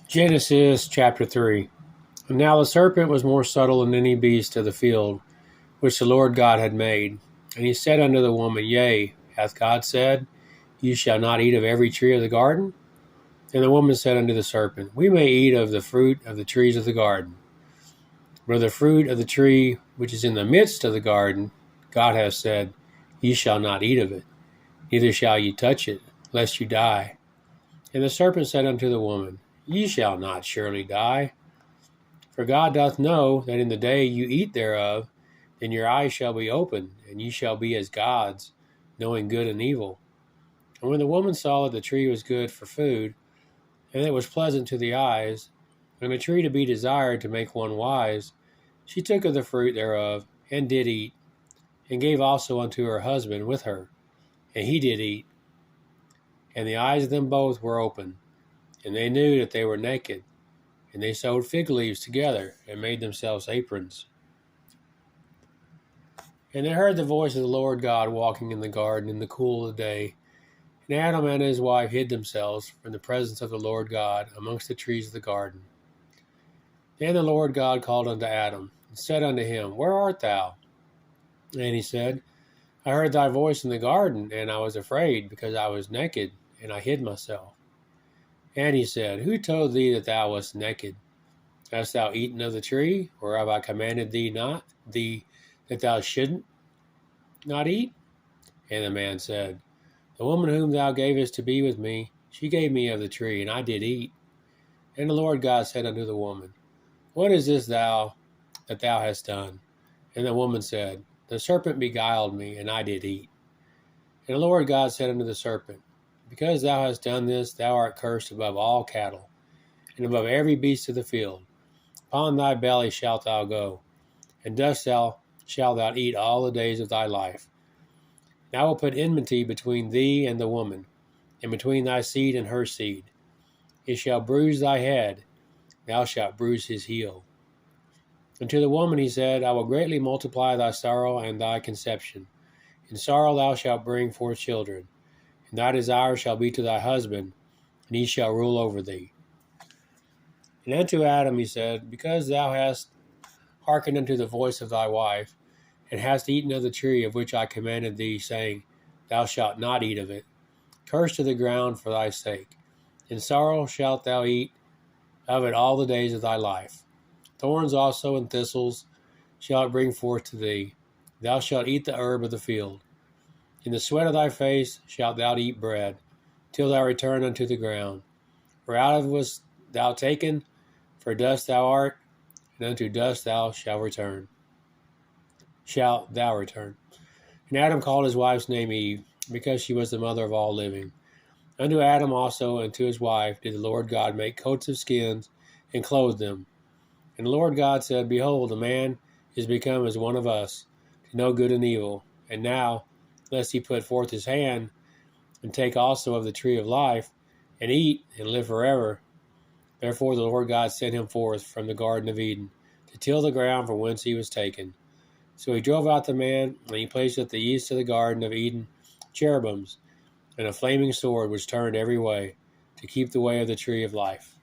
Genesis chapter 3. And now the serpent was more subtle than any beast of the field, which the Lord God had made. And he said unto the woman, Yea, hath God said, You shall not eat of every tree of the garden? And the woman said unto the serpent, We may eat of the fruit of the trees of the garden. But of the fruit of the tree which is in the midst of the garden, God hath said, Ye shall not eat of it, neither shall ye touch it, lest you die. And the serpent said unto the woman, Ye shall not surely die. For God doth know that in the day you eat thereof, then your eyes shall be opened, and ye shall be as gods, knowing good and evil. And when the woman saw that the tree was good for food, and it was pleasant to the eyes, and a tree to be desired to make one wise, she took of the fruit thereof, and did eat, and gave also unto her husband with her, and he did eat. And the eyes of them both were open, and they knew that they were naked, and they sewed fig leaves together, and made themselves aprons. And they heard the voice of the Lord God walking in the garden in the cool of the day. And Adam and his wife hid themselves from the presence of the Lord God amongst the trees of the garden. Then the Lord God called unto Adam, and said unto him, Where art thou? And he said, I heard thy voice in the garden, and I was afraid, because I was naked, and I hid myself. And he said, Who told thee that thou wast naked? Hast thou eaten of the tree, or have I commanded thee that thou shouldn't not eat? And the man said, The woman whom thou gavest to be with me, she gave me of the tree, and I did eat. And the Lord God said unto the woman, What is this that thou hast done? And the woman said, The serpent beguiled me, and I did eat. And the Lord God said unto the serpent, Because thou hast done this, thou art cursed above all cattle, and above every beast of the field. Upon thy belly shalt thou go, and dust shalt thou eat all the days of thy life. And I will put enmity between thee and the woman, and between thy seed and her seed. It shall bruise thy head, thou shalt bruise his heel. And to the woman he said, I will greatly multiply thy sorrow and thy conception. In sorrow thou shalt bring forth children, and thy desire shall be to thy husband, and he shall rule over thee. And unto Adam he said, Because thou hast hearkened unto the voice of thy wife, and hast eaten of the tree of which I commanded thee, saying, Thou shalt not eat of it, cursed to the ground for thy sake. In sorrow shalt thou eat of it all the days of thy life. Thorns also and thistles shall it bring forth to thee. Thou shalt eat the herb of the field. In the sweat of thy face shalt thou eat bread, till thou return unto the ground. For out of it wast thou taken, for dust thou art, and unto dust thou shalt thou return. And Adam called his wife's name Eve, because she was the mother of all living. Unto Adam also and to his wife did the Lord God make coats of skins, and clothe them. And the Lord God said, Behold, a man is become as one of us, to know good and evil. And now, lest he put forth his hand, and take also of the tree of life, and eat, and live forever. Therefore the Lord God sent him forth from the Garden of Eden, to till the ground from whence he was taken. So he drove out the man, and he placed at the east of the Garden of Eden cherubims, and a flaming sword which turned every way, to keep the way of the tree of life.